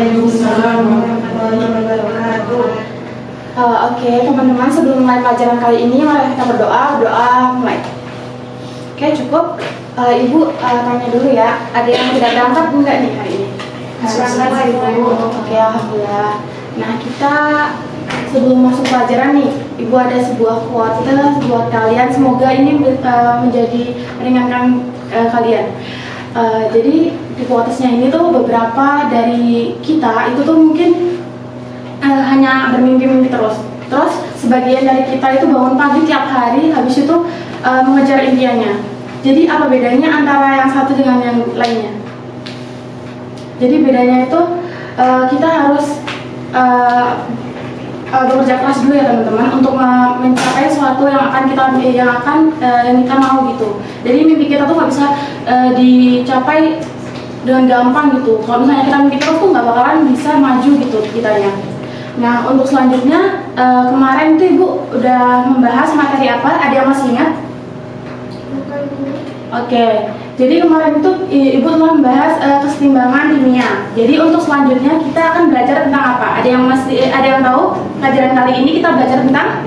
Waalaikumsalam warahmatullahi wabarakatuh. Oke, teman-teman, sebelum mulai pelajaran kali ini, mari kita berdoa mulai. Oke, cukup. Ibu tanya dulu ya, ada yang tidak berangkat enggak nih hari ini? Berangkat, Ibu. Oke, alhamdulillah. Nah, kita sebelum masuk pelajaran nih, Ibu ada sebuah quote buat kalian. Semoga ini menjadi meringankan kalian. Jadi di quotesnya ini tuh beberapa dari kita itu tuh mungkin hanya bermimpi-mimpi terus sebagian dari kita itu bangun pagi tiap hari, habis itu mengejar impiannya. Jadi apa bedanya antara yang satu dengan yang lainnya? Jadi bedanya itu kita harus bekerja keras dulu ya teman-teman untuk mencapai sesuatu yang kita mau gitu. Jadi mimpi kita tuh nggak bisa dicapai dengan gampang gitu. Kalau misalnya kita mimpi terus tuh nggak bakalan bisa maju gitu kitanya. Nah, untuk selanjutnya kemarin tuh Ibu udah membahas materi apa? Ada yang masih ingat? Oke. Jadi kemarin itu Ibu telah membahas kesetimbangan kimia. Jadi untuk selanjutnya kita akan belajar tentang apa? Ada yang tahu? Pelajaran kali ini kita belajar tentang?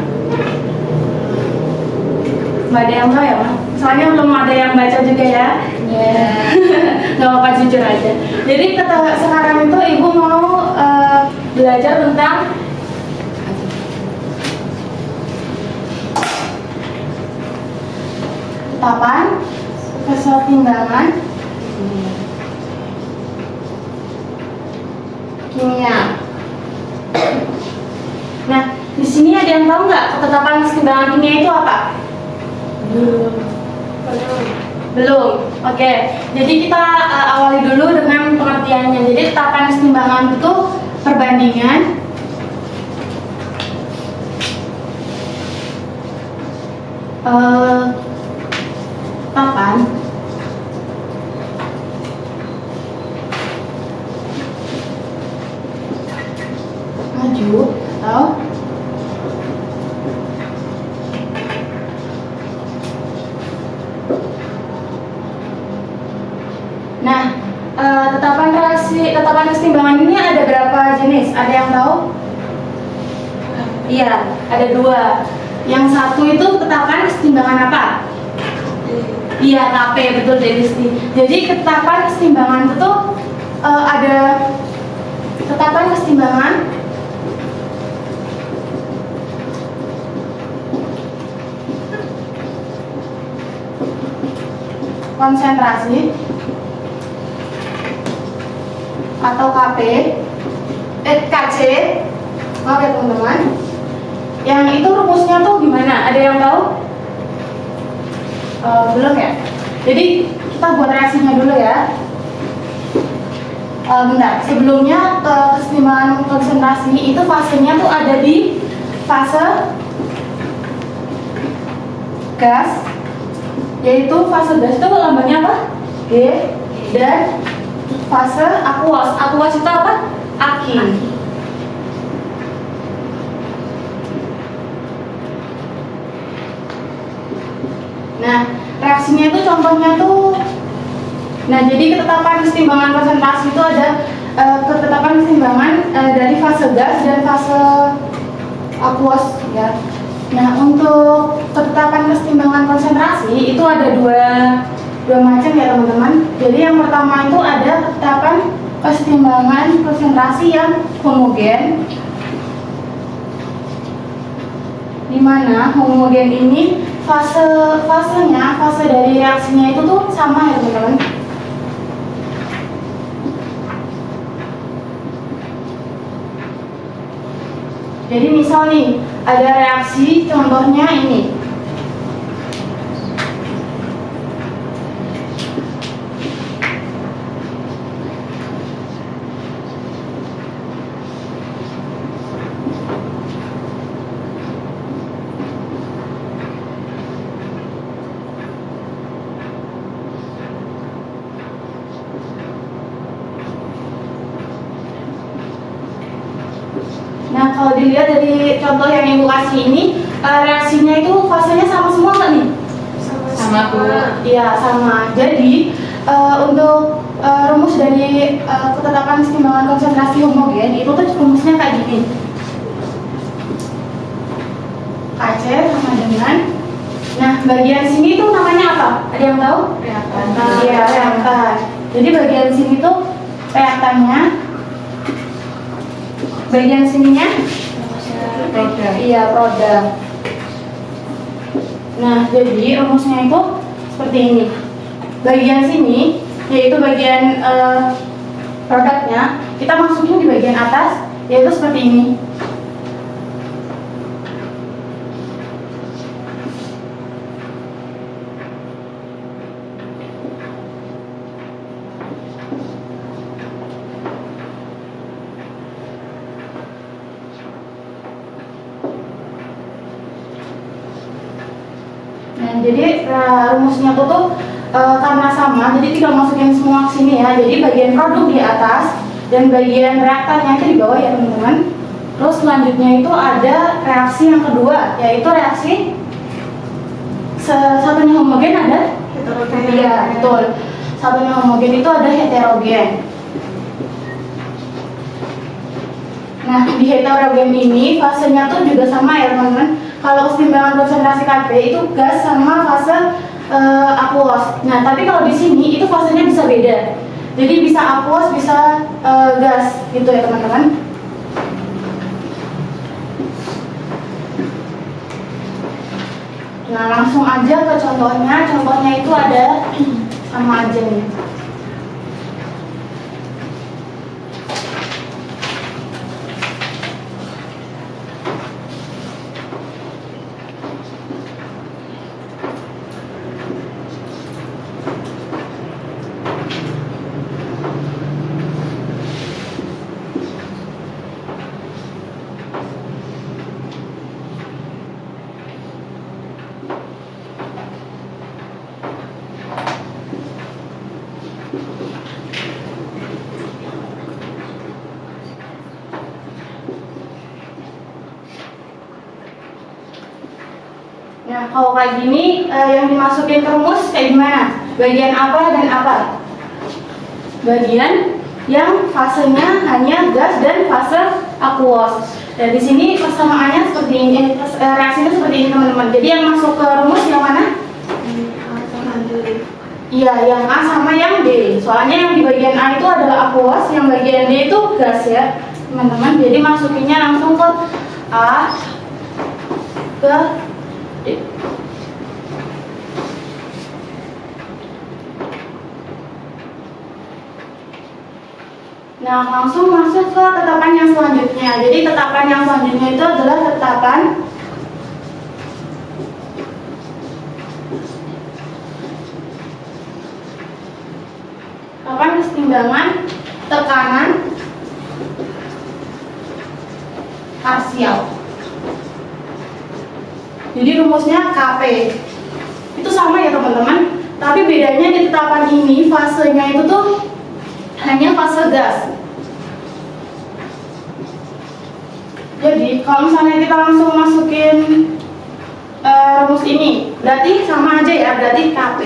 Nggak ada yang tahu ya, Ma? Soalnya belum ada yang baca juga ya. Nggak apa-apa, jujur aja. Jadi sekarang itu Ibu mau belajar tentang tetapan kesetimbangan kimia. Nah, di sini ada yang tahu nggak ketetapan kesetimbangan kimia itu apa? Belum. Oke. Jadi kita awali dulu dengan pengertiannya. Jadi ketetapan kesetimbangan itu perbandingan ketetapan maju atau ketetapan kesetimbangan ini ada berapa jenis? Ada yang tahu? Iya, ada dua. Yang satu itu ketetapan kesetimbangan apa? Iya, KP, betul Delisti. Jadi ketetapan kesetimbangan itu ada ketetapan kesetimbangan konsentrasi atau KC, maaf ya teman-teman. Yang itu rumusnya tuh gimana? Ada yang tahu? Belum ya? Jadi kita buat reaksinya dulu ya. Bentar, sebelumnya kesetimbangan konsentrasi itu fasenya tuh ada di fase gas, yaitu fase gas itu lambangnya apa? G. Dan fase aqueous. Aqueous itu apa? Aki. Nah, reaksinya itu contohnya tuh. Nah, jadi ketetapan kesetimbangan konsentrasi itu ada ketetapan kesetimbangan dari fase gas dan fase aqueous ya. Nah, untuk ketetapan kesetimbangan konsentrasi itu ada dua macam ya teman-teman. Jadi yang pertama itu ada ketetapan kesetimbangan konsentrasi yang homogen, di mana homogen ini fase dari reaksinya itu tuh sama ya teman-teman. Jadi misal nih ada reaksi, contohnya ini. Nah, kalau dilihat dari contoh yang Ibu kasih ini, reaksinya itu fasenya sama semua nggak nih? Sama Bu. Iya, sama. Jadi untuk rumus dari ketetapan keseimbangan konsentrasi homogen itu tuh rumusnya kayak gini. Kc sama dengan, nah bagian sini tuh namanya apa? Ada yang tahu? Reaktan. Iya, reaktan. Jadi bagian sini tuh reaktannya, bagian sininya Produk. iya produk. Nah jadi rumusnya itu seperti ini. Bagian sini yaitu bagian produknya, kita masukin di bagian atas yaitu seperti ini. Nah, jadi rumusnya tuh karena sama, jadi tinggal masukin semua ke sini ya. Jadi bagian produk di atas dan bagian reaktannya itu di bawah ya teman-teman. Terus selanjutnya itu ada reaksi yang kedua, yaitu reaksi satunya homogen ada Heterogen. iya betul. Satunya homogen itu ada heterogen. Nah, di heterogen ini fasenya tuh juga sama ya teman-teman. Kalau keseimbangan konsentrasi Kp itu gas sama fase aqueous. Nah, tapi kalau di sini itu fasenya bisa beda. Jadi bisa aqueous, bisa gas gitu ya teman-teman. Nah, langsung aja ke contohnya. Contohnya itu ada sama aja nih. Nah, kalau kayak gini yang dimasukin ke rumus kayak gimana? Bagian apa dan apa? Bagian yang fasenya hanya gas dan fase aqueous. Dan di sini persamaannya seperti ini, reaksinya seperti ini teman-teman. Jadi yang masuk ke rumus yang mana? Iya, yang A sama yang D. Soalnya yang di bagian A itu adalah aqueous, yang bagian D itu gas ya, teman-teman. Jadi masukinnya langsung ke A, ke D. Nah, langsung masuk ke tetapan yang selanjutnya. Jadi tetapan yang selanjutnya itu adalah tetapan keseimbangan tekanan parsial. Jadi rumusnya Kp. Itu sama ya teman-teman, tapi bedanya di tetapan ini fasenya itu tuh hanya fase gas. Jadi kalau misalnya kita langsung masukin rumus ini, berarti sama aja ya, berarti Kp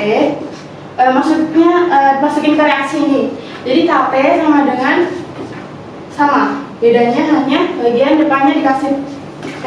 maksudnya masukin ke reaksi ini. Jadi Kp sama dengan sama, bedanya hanya bagian depannya dikasih T.